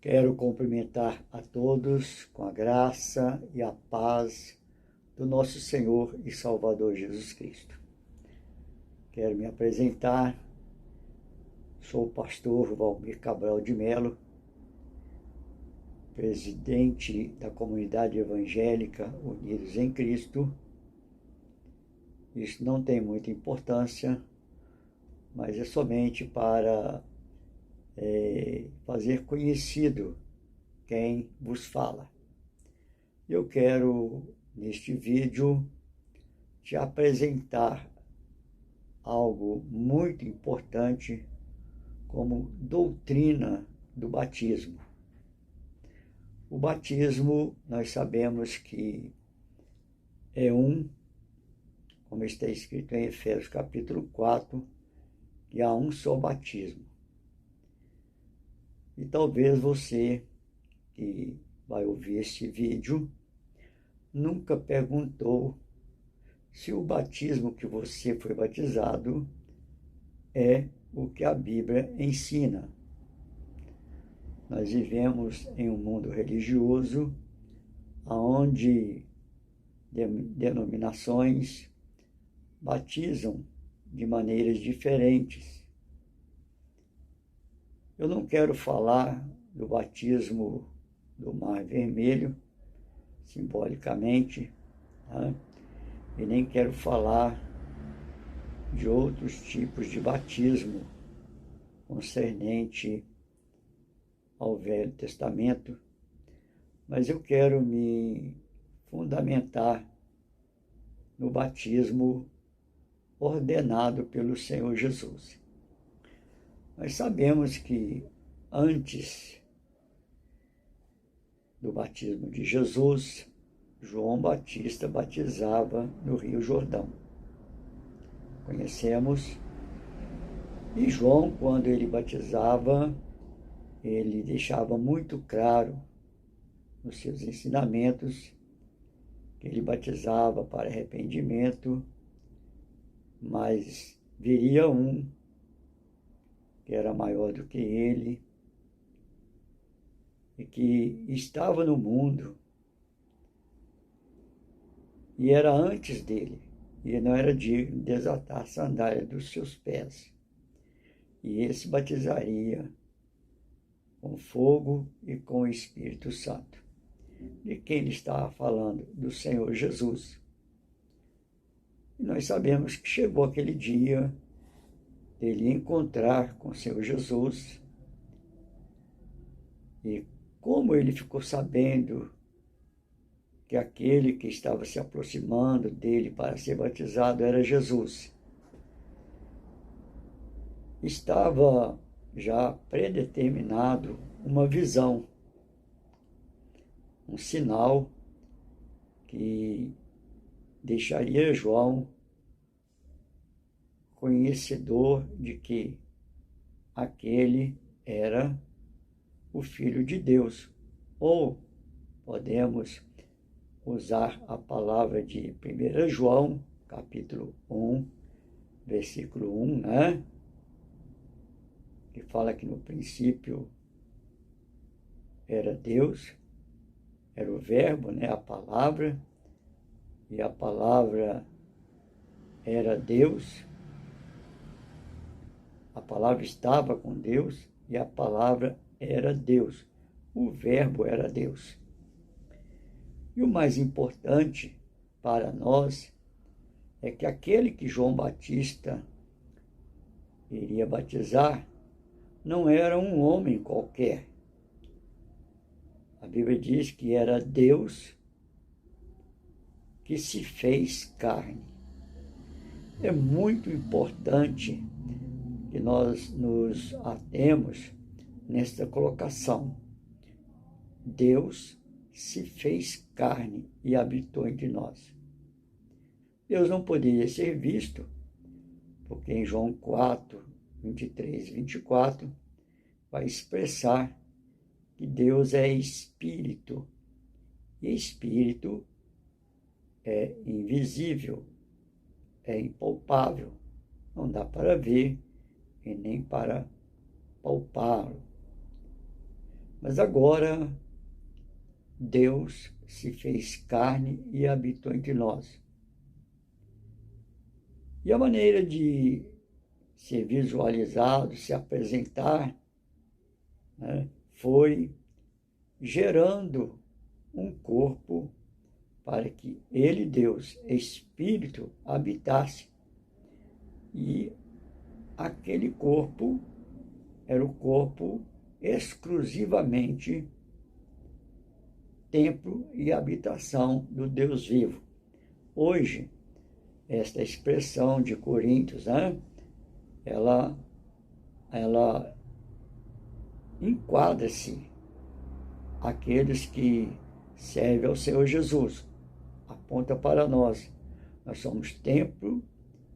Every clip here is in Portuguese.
Quero cumprimentar a todos com a graça e a paz do nosso Senhor e Salvador Jesus Cristo. Quero me apresentar, sou o pastor Valmir Cabral de Melo, presidente da comunidade evangélica Unidos em Cristo. Isso não tem muita importância, mas é somente para fazer conhecido quem vos fala. Eu quero, neste vídeo, te apresentar algo muito importante como doutrina do batismo. O batismo, nós sabemos que é como está escrito em Efésios capítulo 4, que há um só batismo. E talvez você que vai ouvir este vídeo nunca perguntou se o batismo que você foi batizado é o que a Bíblia ensina. Nós vivemos em um mundo religioso onde denominações batizam de maneiras diferentes. Eu não quero falar do batismo do Mar Vermelho, simbolicamente, tá? E nem quero falar de outros tipos de batismo concernente ao Velho Testamento, mas eu quero me fundamentar no batismo ordenado pelo Senhor Jesus. Nós sabemos que antes do batismo de Jesus, João Batista batizava no Rio Jordão. Conhecemos. E João, quando ele batizava, ele deixava muito claro nos seus ensinamentos que ele batizava para arrependimento, mas viria um que era maior do que ele e que estava no mundo e era antes dele, e não era digno de desatar a sandália dos seus pés. E esse batizaria com fogo e com o Espírito Santo. De quem ele estava falando? Do Senhor Jesus. E nós sabemos que chegou aquele dia dele encontrar com o Senhor Jesus. E como ele ficou sabendo que aquele que estava se aproximando dele para ser batizado era Jesus? Estava já predeterminado uma visão, um sinal que deixaria João conhecedor de que aquele era o Filho de Deus. Ou podemos usar a palavra de 1 João, capítulo 1, versículo 1, né? Que fala que no princípio era Deus, era o verbo, né? A palavra, e a palavra era Deus, a palavra estava com Deus e a palavra era Deus, o verbo era Deus. E o mais importante para nós é que aquele que João Batista iria batizar não era um homem qualquer. A Bíblia diz que era Deus que se fez carne. É muito importante que nós nos atemos nesta colocação. Deus se fez carne e habitou entre nós. Deus não poderia ser visto, porque em João 4, 23 e 24, vai expressar que Deus é Espírito, e Espírito é invisível, é impalpável, não dá para ver e nem para palpá-lo. Mas agora Deus se fez carne e habitou entre nós. E a maneira de ser visualizado, se apresentar, né, foi gerando um corpo para que ele, Deus, Espírito, habitasse. E aquele corpo era o corpo exclusivamente templo e habitação do Deus vivo. Hoje, esta expressão de Coríntios, né, ela enquadra-se aqueles que servem ao Senhor Jesus. Aponta para nós. Nós somos templo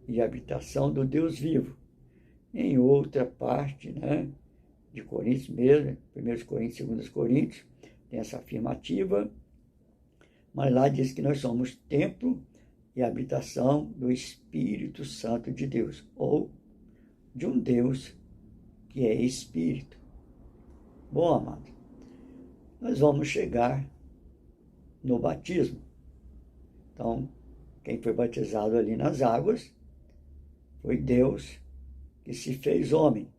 e habitação do Deus vivo. Em outra parte, né, de Coríntios mesmo, 1 Coríntios, 2 Coríntios, tem essa afirmativa, mas lá diz que nós somos templo e habitação do Espírito Santo de Deus, ou de um Deus que é Espírito. Bom, amado, nós vamos chegar no batismo. Então, quem foi batizado ali nas águas foi Deus que se fez homem.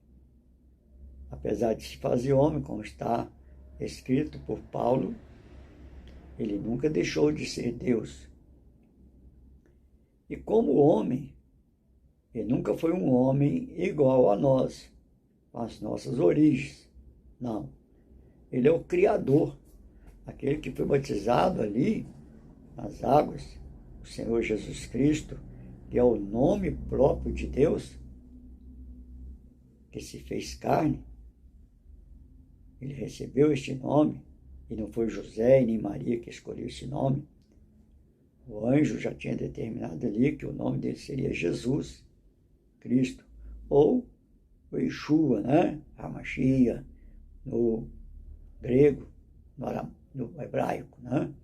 Apesar de se fazer homem, como está escrito por Paulo, ele nunca deixou de ser Deus. E como homem, ele nunca foi um homem igual a nós, com as nossas origens. Não. Ele é o Criador, aquele que foi batizado ali nas águas, o Senhor Jesus Cristo, que é o nome próprio de Deus, que se fez carne. Ele recebeu este nome, e não foi José e nem Maria que escolheu esse nome. O anjo já tinha determinado ali que o nome dele seria Jesus Cristo, ou o Yeshua, né? Hamashia, no grego, no hebraico, né?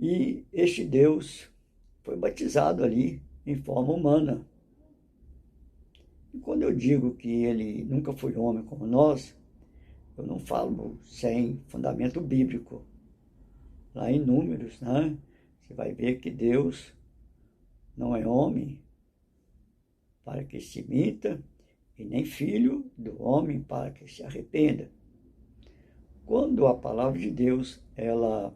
E este Deus foi batizado ali em forma humana. E quando eu digo que ele nunca foi homem como nós, eu não falo sem fundamento bíblico. Lá em Números, né, você vai ver que Deus não é homem para que se minta, e nem filho do homem para que se arrependa. Quando a palavra de Deus, ela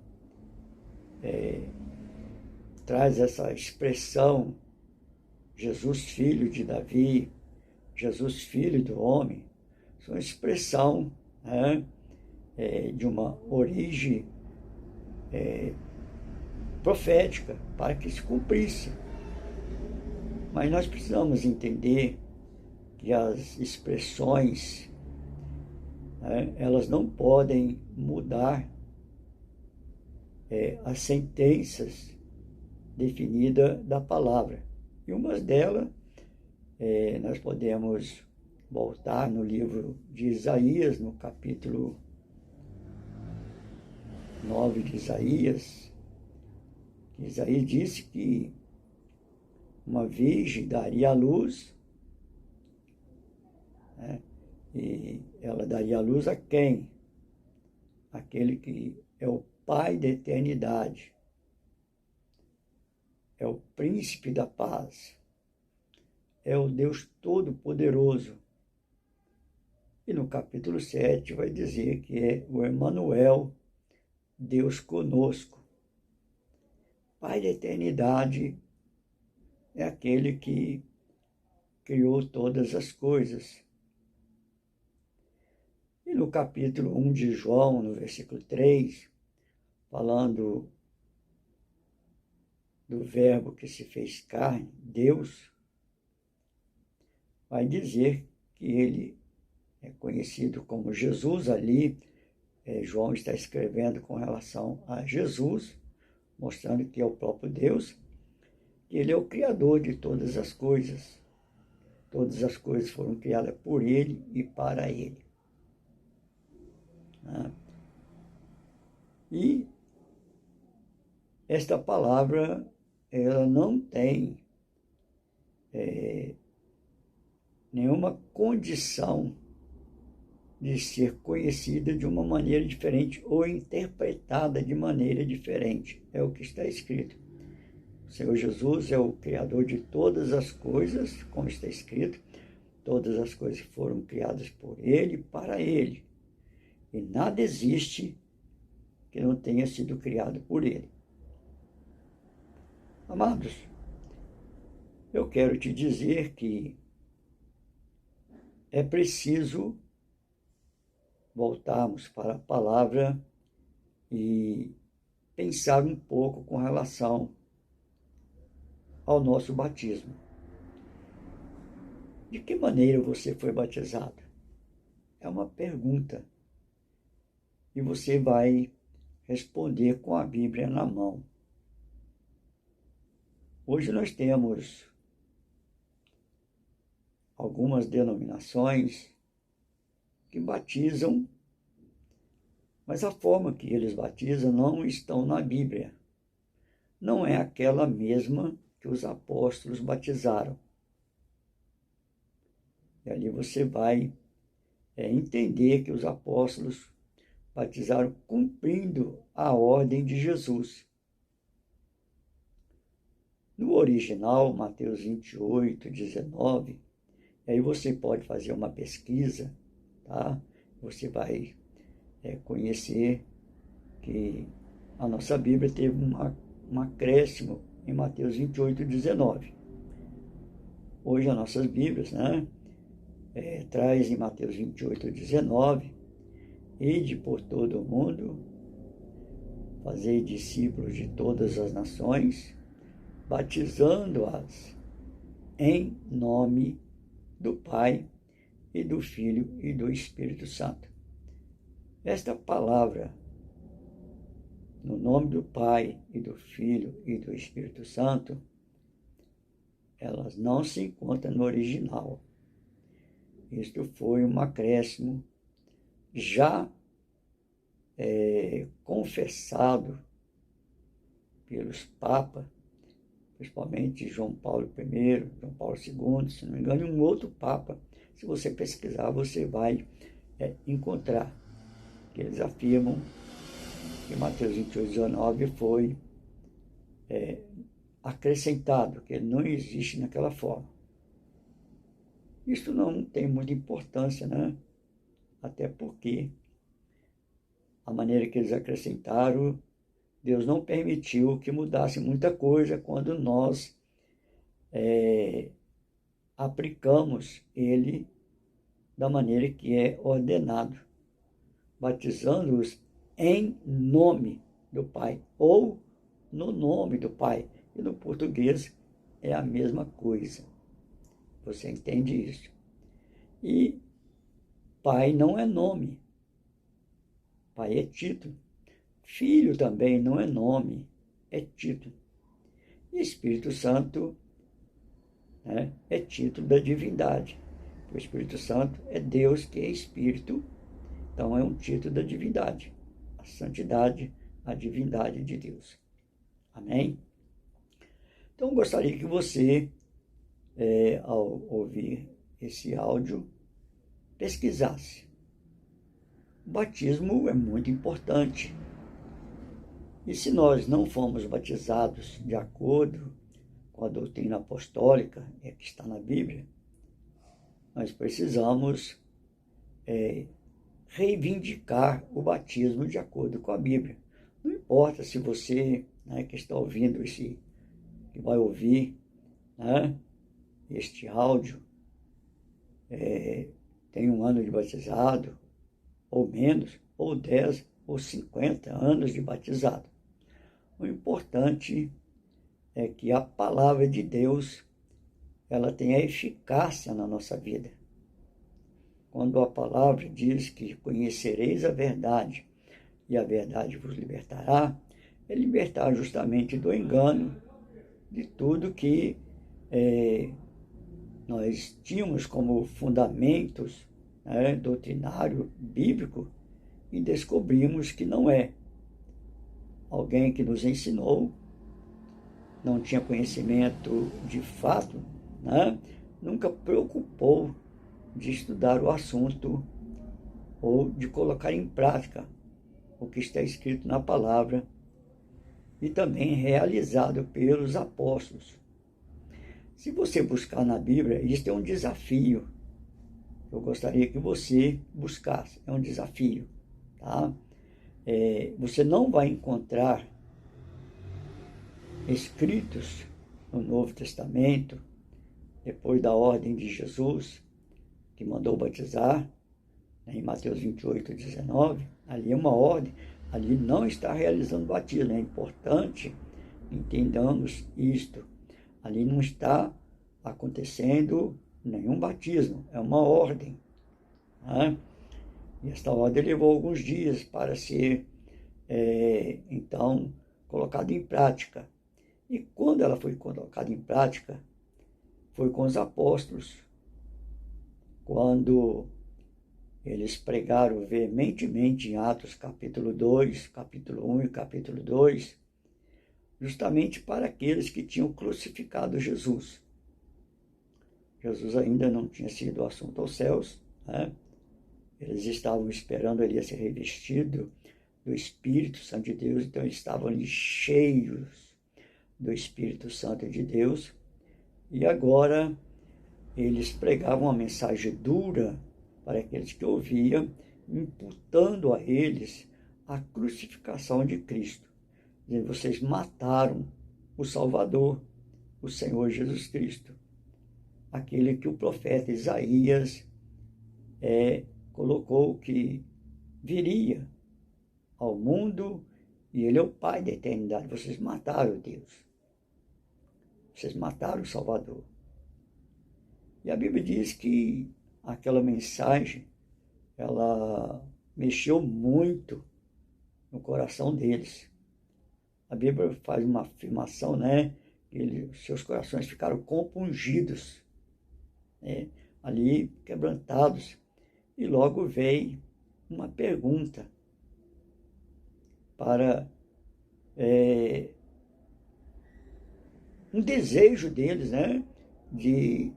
traz essa expressão, Jesus filho de Davi, Jesus filho do homem, são expressão, né, de uma origem profética para que se cumprisse. Mas nós precisamos entender que as expressões, né, elas não podem mudar as sentenças definidas da palavra. E uma delas, nós podemos voltar no livro de Isaías, no capítulo 9 de Isaías, que Isaías disse que uma virgem daria à luz, né? E ela daria à luz a quem? Aquele que é o Pai da eternidade, é o príncipe da paz, é o Deus Todo-Poderoso. E no capítulo 7 vai dizer que é o Emanuel, Deus conosco. Pai da eternidade é aquele que criou todas as coisas. E no capítulo 1 de João, no versículo 3, falando do verbo que se fez carne, Deus, vai dizer que ele é conhecido como Jesus ali. João está escrevendo com relação a Jesus, mostrando que é o próprio Deus, que ele é o Criador de todas as coisas. Todas as coisas foram criadas por ele e para ele. E esta palavra, ela não tem nenhuma condição de ser conhecida de uma maneira diferente ou interpretada de maneira diferente. É o que está escrito. O Senhor Jesus é o Criador de todas as coisas, como está escrito. Todas as coisas foram criadas por Ele e para Ele. E nada existe que não tenha sido criado por Ele. Amados, eu quero te dizer que é preciso voltarmos para a palavra e pensar um pouco com relação ao nosso batismo. De que maneira você foi batizado? É uma pergunta. E você vai responder com a Bíblia na mão. Hoje nós temos algumas denominações que batizam, mas a forma que eles batizam não estão na Bíblia. Não é aquela mesma que os apóstolos batizaram. E ali você vai entender que os apóstolos batizaram cumprindo a ordem de Jesus. No original, Mateus 28, 19, aí você pode fazer uma pesquisa, tá? Você vai conhecer que a nossa Bíblia teve um acréscimo em Mateus 28, 19. Hoje as nossas Bíblias, traz em Mateus 28, 19, ide por todo o mundo, fazei discípulos de todas as nações, batizando-as em nome do Pai e do Filho e do Espírito Santo. Esta palavra, no nome do Pai e do Filho e do Espírito Santo, elas não se encontram no original. Isto foi um acréscimo já confessado pelos papas, principalmente João Paulo I, João Paulo II, se não me engano, e um outro papa. Se você pesquisar, você vai encontrar que eles afirmam que Mateus 28, 19 foi acrescentado, que ele não existe naquela forma. Isso não tem muita importância, né? Até porque a maneira que eles acrescentaram, Deus não permitiu que mudasse muita coisa quando nós aplicamos ele da maneira que é ordenado, batizando-os em nome do Pai, ou no nome do Pai. E no português é a mesma coisa. Você entende isso? E Pai não é nome. Pai é título. Filho também não é nome, é título. E Espírito Santo é título da divindade. O Espírito Santo é Deus que é Espírito, então é um título da divindade. A santidade, a divindade de Deus. Amém? Então, gostaria que você, ao ouvir esse áudio, pesquisasse. O batismo é muito importante. E se nós não fomos batizados de acordo com a doutrina apostólica, que está na Bíblia, nós precisamos reivindicar o batismo de acordo com a Bíblia. Não importa se você, que está ouvindo que vai ouvir este áudio, tem 1 ano de batizado, ou menos, ou 10, ou 50 anos de batizado. O importante é que a palavra de Deus, ela tenha eficácia na nossa vida. Quando a palavra diz que conhecereis a verdade e a verdade vos libertará, é libertar justamente do engano, de tudo que nós tínhamos como fundamentos doutrinário bíblico e descobrimos que não é. Alguém que nos ensinou, não tinha conhecimento de fato, nunca preocupou de estudar o assunto ou de colocar em prática o que está escrito na palavra e também realizado pelos apóstolos. Se você buscar na Bíblia, isso é um desafio. Eu gostaria que você buscasse, é um desafio, tá? Você não vai encontrar escritos no Novo Testamento, depois da ordem de Jesus, que mandou batizar, em Mateus 28, 19, ali é uma ordem, ali não está realizando batismo, é importante entendamos isto. Ali não está acontecendo nenhum batismo, é uma ordem. Né? E esta ordem levou alguns dias para ser, então, colocada em prática. E quando ela foi colocada em prática, foi com os apóstolos, quando eles pregaram veementemente em Atos capítulo 2, capítulo 1 e capítulo 2, justamente para aqueles que tinham crucificado Jesus. Jesus ainda não tinha sido assunto aos céus, né? Eles estavam esperando ele ser revestido do Espírito Santo de Deus, então eles estavam ali cheios do Espírito Santo de Deus, e agora eles pregavam uma mensagem dura para aqueles que ouviam, imputando a eles a crucificação de Cristo. Dizendo, vocês mataram o Salvador, o Senhor Jesus Cristo, aquele que o profeta Isaías colocou que viria ao mundo e ele é o Pai da eternidade. Vocês mataram Deus. Vocês mataram o Salvador. E a Bíblia diz que aquela mensagem, ela mexeu muito no coração deles. A Bíblia faz uma afirmação, né? Que seus corações ficaram compungidos, né? Ali quebrantados. E logo veio uma pergunta para um desejo deles, né? De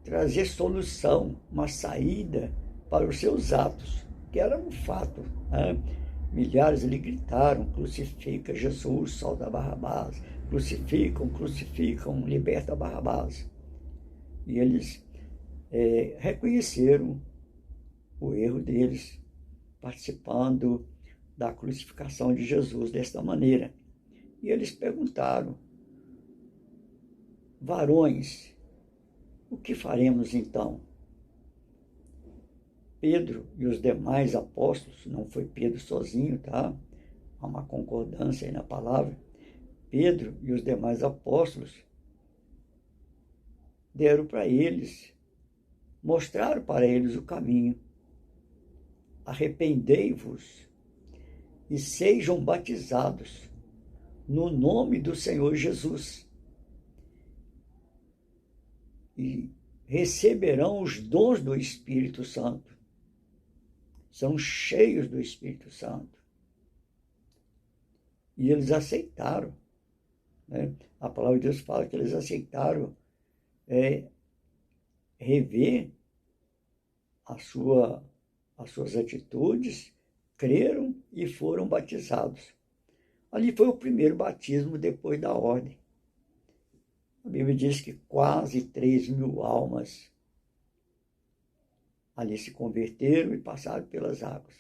trazer solução, uma saída para os seus atos, que era um fato, né? Milhares lhe gritaram, crucifica Jesus, solta Barrabás, crucificam, liberta Barrabás. E eles reconheceram o erro deles, participando da crucificação de Jesus desta maneira. E eles perguntaram, varões, o que faremos então? Pedro e os demais apóstolos, não foi Pedro sozinho, tá? Há uma concordância aí na palavra. Pedro e os demais apóstolos deram para eles, mostraram para eles o caminho. Arrependei-vos e sejam batizados no nome do Senhor Jesus e receberão os dons do Espírito Santo. São cheios do Espírito Santo. E eles aceitaram. Né? A palavra de Deus fala que eles aceitaram rever as suas atitudes, creram e foram batizados. Ali foi o primeiro batismo depois da ordem. A Bíblia diz que quase 3.000 almas ali se converteram e passaram pelas águas.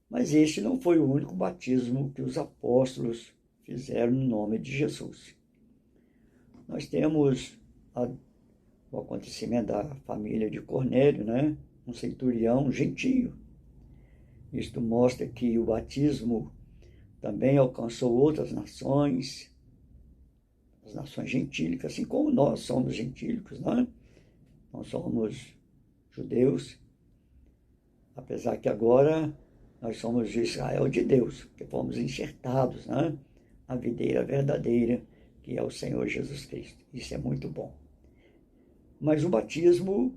Mas este não foi o único batismo que os apóstolos fizeram no nome de Jesus. Nós temos o acontecimento da família de Cornélio, né? Um centurião gentio. Isto mostra que o batismo também alcançou outras nações, as nações gentílicas, assim como nós somos gentílicos, né? Nós somos judeus, apesar que agora nós somos de Israel de Deus, que fomos enxertados, né? Na videira verdadeira, que é o Senhor Jesus Cristo. Isso é muito bom. Mas o batismo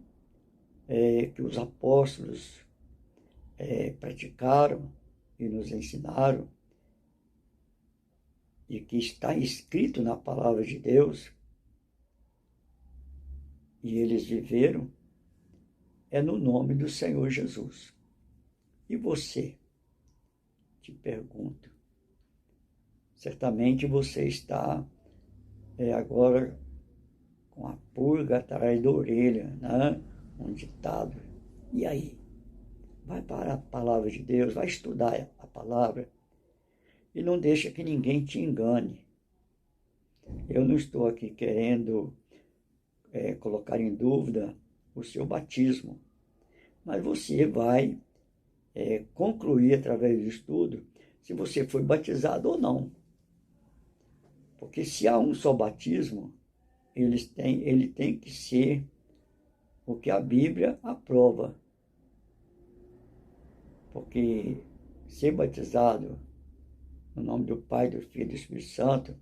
que os apóstolos praticaram e nos ensinaram, e que está escrito na palavra de Deus, e eles viveram, é no nome do Senhor Jesus. E você? Te pergunto. Certamente você está agora com a pulga atrás da orelha, né? Um ditado. E aí? Vai para a palavra de Deus, vai estudar a palavra e não deixa que ninguém te engane. Eu não estou aqui querendo colocar em dúvida o seu batismo, mas você vai concluir através do estudo se você foi batizado ou não. Porque se há um só batismo, ele tem que ser o que a Bíblia aprova. Porque ser batizado no nome do Pai, do Filho e do Espírito Santo,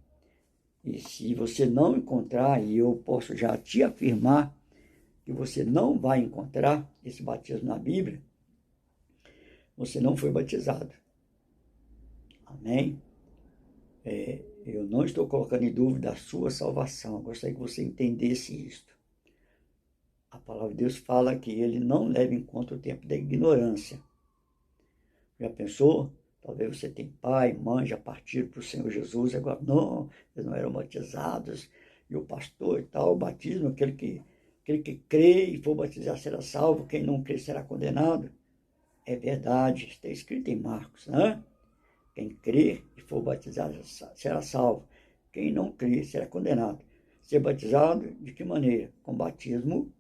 e se você não encontrar, e eu posso já te afirmar que você não vai encontrar esse batismo na Bíblia, você não foi batizado. Amém? Eu não estou colocando em dúvida a sua salvação. Eu gostaria que você entendesse isto. A palavra de Deus fala que ele não leva em conta o tempo da ignorância. Já pensou? Talvez você tem pai, mãe, já partiram para o Senhor Jesus, agora não, eles não eram batizados, e o pastor e tal, o batismo, aquele que crê e for batizar será salvo, quem não crê será condenado. É verdade, está escrito em Marcos, né? Quem crê e for batizado será salvo, quem não crê será condenado. Ser batizado de que maneira? Com batismo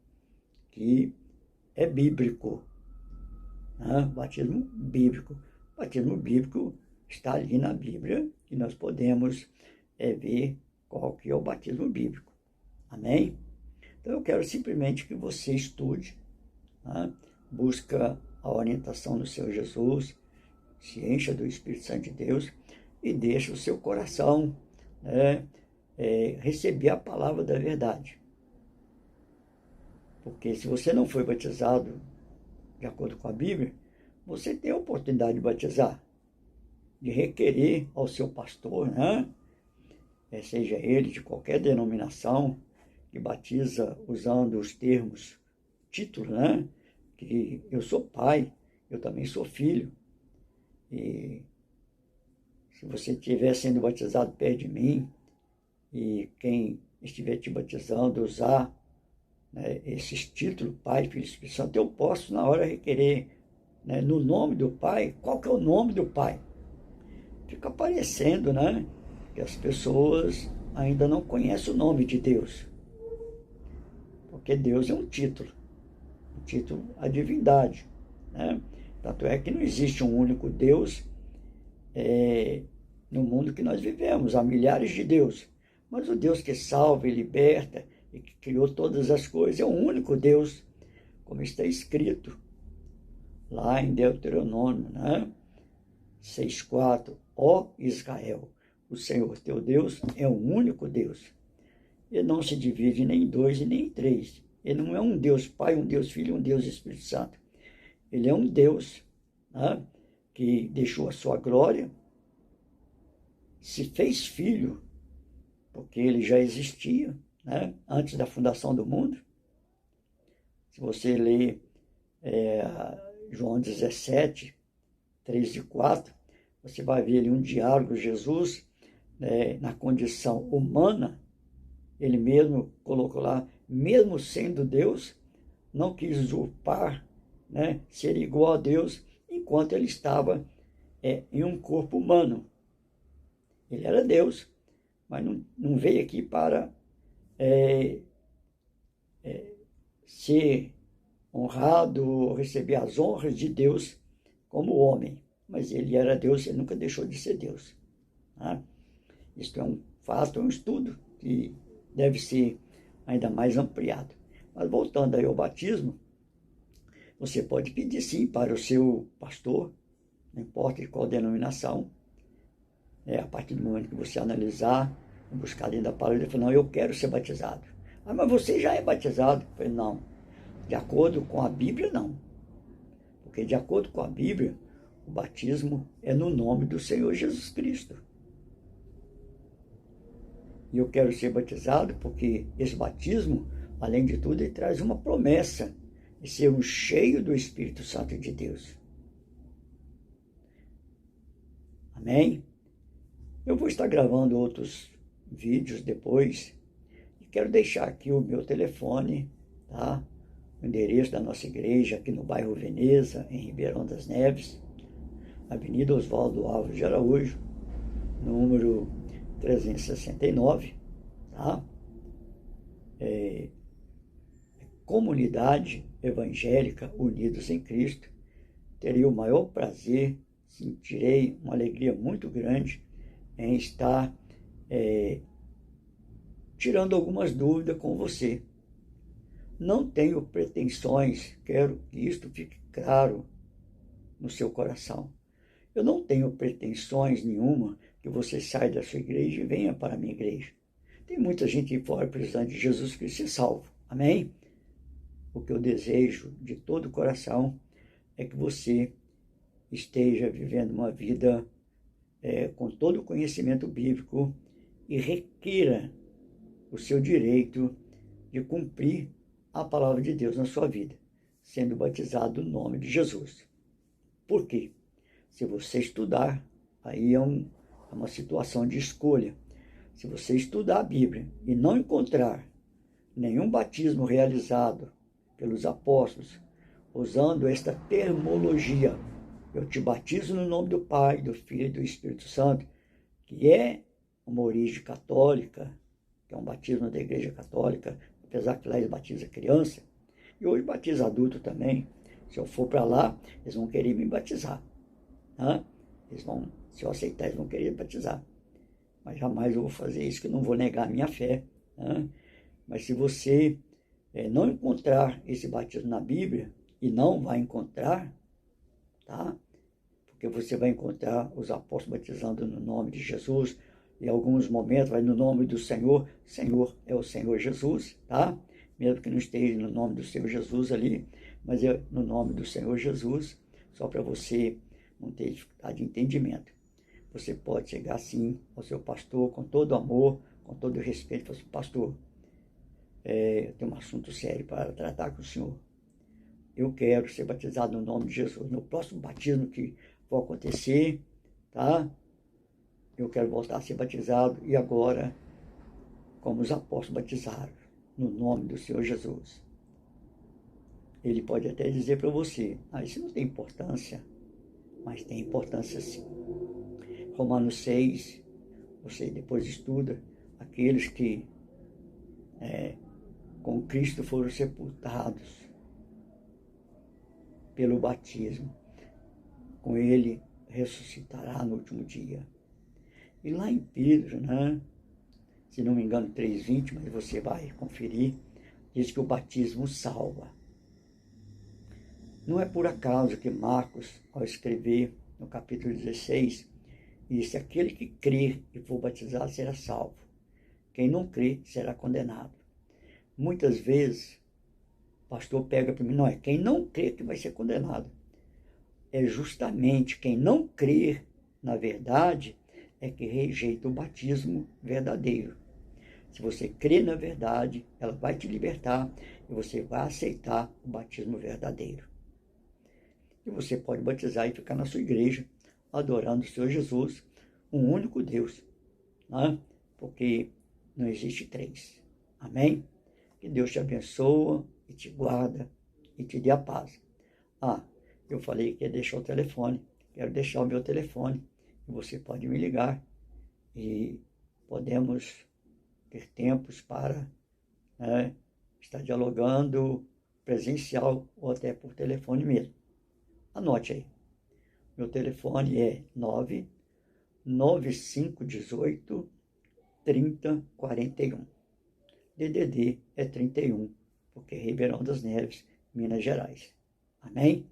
que é bíblico, né? Batismo bíblico. Batismo bíblico está ali na Bíblia e nós podemos ver qual que é o batismo bíblico. Amém? Então eu quero simplesmente que você estude, né? Busca a orientação do Senhor Jesus, se encha do Espírito Santo de Deus e deixa o seu coração, né, receber a palavra da verdade. Porque se você não foi batizado de acordo com a Bíblia, você tem a oportunidade de batizar, de requerer ao seu pastor, né? Seja ele de qualquer denominação, que batiza usando os termos, título, né? Que eu sou pai, eu também sou filho. E se você estiver sendo batizado perto de mim, e quem estiver te batizando usar, né, esses títulos, Pai, Filho e Espírito Santo, eu posso na hora requerer, né, no nome do Pai. Qual que é o nome do Pai? Fica parecendo, né, que as pessoas ainda não conhecem o nome de Deus. Porque Deus é um título à divindade, né? Tanto é que não existe um único Deus no mundo que nós vivemos. Há milhares de deuses, mas o Deus que salva e liberta e que criou todas as coisas é um único Deus, como está escrito lá em Deuteronômio, né? 6,4. Ó Israel, o Senhor teu Deus é um único Deus. Ele não se divide nem em dois e nem em três. Ele não é um Deus Pai, um Deus Filho e um Deus Espírito Santo. Ele é um Deus, né, que deixou a sua glória, se fez filho, porque ele já existia, né, antes da fundação do mundo. Se você ler João 17, 3 e 4, você vai ver ali um diálogo, Jesus, na condição humana, ele mesmo colocou lá, mesmo sendo Deus, não quis usurpar, né, ser igual a Deus, enquanto ele estava em um corpo humano. Ele era Deus, mas não veio aqui para ser honrado, receber as honras de Deus como homem. Mas ele era Deus, ele nunca deixou de ser Deus. Tá? Isso é um fato, é um estudo que deve ser ainda mais ampliado. Mas voltando aí ao batismo, você pode pedir sim para o seu pastor, não importa de qual denominação, a partir do momento que você analisar, buscar dentro da palavra, ele fala, não, eu quero ser batizado. Ah, mas você já é batizado? Eu falei, não, de acordo com a Bíblia, não. Porque de acordo com a Bíblia, o batismo é no nome do Senhor Jesus Cristo. E eu quero ser batizado porque esse batismo, além de tudo, ele traz uma promessa. e ser um cheio do Espírito Santo de Deus. Amém? Eu vou estar gravando outros vídeos depois e quero deixar aqui o meu telefone, tá? O endereço da nossa igreja aqui no bairro Veneza, em Ribeirão das Neves, Avenida Oswaldo Alves de Araújo, número 369, tá? Comunidade Evangélica Unidos em Cristo. Teria o maior prazer, sentirei uma alegria muito grande em estar tirando algumas dúvidas com você. Não tenho pretensões, quero que isto fique claro no seu coração. Eu não tenho pretensões nenhuma que você saia da sua igreja e venha para a minha igreja. Tem muita gente fora precisando de Jesus Cristo ser salvo. Amém? O que eu desejo de todo o coração é que você esteja vivendo uma vida com todo o conhecimento bíblico e requeira o seu direito de cumprir a palavra de Deus na sua vida, sendo batizado no nome de Jesus. Por quê? Se você estudar, aí é uma situação de escolha. Se você estudar a Bíblia e não encontrar nenhum batismo realizado pelos apóstolos, usando esta terminologia, eu te batizo no nome do Pai, do Filho e do Espírito Santo, que é uma origem católica, que é um batismo da Igreja Católica, apesar que lá eles batizam criança, e hoje batiza adulto também. Se eu for para lá, eles vão querer me batizar. Né? Se eu aceitar, eles vão querer me batizar. Mas jamais eu vou fazer isso, que eu não vou negar a minha fé. Né? Mas se você não encontrar esse batismo na Bíblia, e não vai encontrar, tá? Porque você vai encontrar os apóstolos batizando no nome de Jesus, em alguns momentos vai no nome do Senhor. Senhor é o Senhor Jesus, tá? Mesmo que não esteja no nome do Senhor Jesus ali, mas é no nome do Senhor Jesus, só para você não ter dificuldade de entendimento. Você pode chegar assim ao seu pastor com todo amor, com todo respeito, e falar assim: pastor, eu tenho um assunto sério para tratar com o senhor. Eu quero ser batizado no nome de Jesus. No próximo batismo que for acontecer, tá? Eu quero voltar a ser batizado, e agora, como os apóstolos batizaram, no nome do Senhor Jesus. Ele pode até dizer para você: isso não tem importância, mas tem importância sim. Romanos 6, você depois estuda, aqueles que com Cristo foram sepultados pelo batismo, com ele ressuscitará no último dia. E lá em Pedro, né, se não me engano 3,20, mas você vai conferir, diz que o batismo salva. Não é por acaso que Marcos, ao escrever no capítulo 16, disse: aquele que crer e for batizado será salvo. Quem não crer será condenado. Muitas vezes o pastor pega para mim: não, é quem não crer que vai ser condenado. É justamente quem não crer na verdade é que rejeita o batismo verdadeiro. Se você crê na verdade, ela vai te libertar e você vai aceitar o batismo verdadeiro. E você pode batizar e ficar na sua igreja, adorando o Senhor Jesus, um único Deus, né? Porque não existe três. Amém? Que Deus te abençoe e te guarda e te dê a paz. Eu falei que ia deixar o telefone. Quero deixar o meu telefone. E você pode me ligar. E podemos ter tempos para estar dialogando presencial ou até por telefone mesmo. Anote aí. Meu telefone é 99518 3041. DDD é 31, porque é Ribeirão das Neves, Minas Gerais. Amém?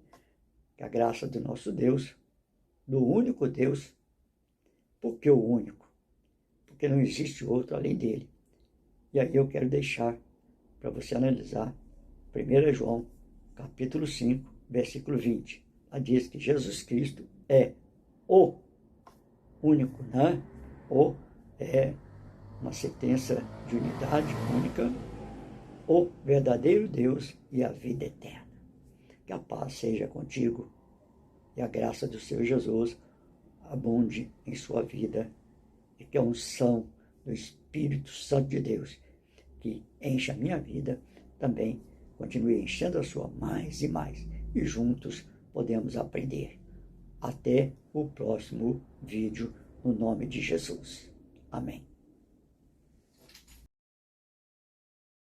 Que a graça do nosso Deus, do único Deus, porque o único, porque não existe outro além dele. E aí eu quero deixar para você analisar 1 João, capítulo 5, versículo 20. Lá diz que Jesus Cristo é o único, né? O é uma sentença de unidade única, o verdadeiro Deus e a vida eterna. Que a paz seja contigo e a graça do Senhor Jesus abunde em sua vida e que a unção do Espírito Santo de Deus, que enche a minha vida, também continue enchendo a sua mais e mais. E juntos podemos aprender. Até o próximo vídeo, no nome de Jesus. Amém.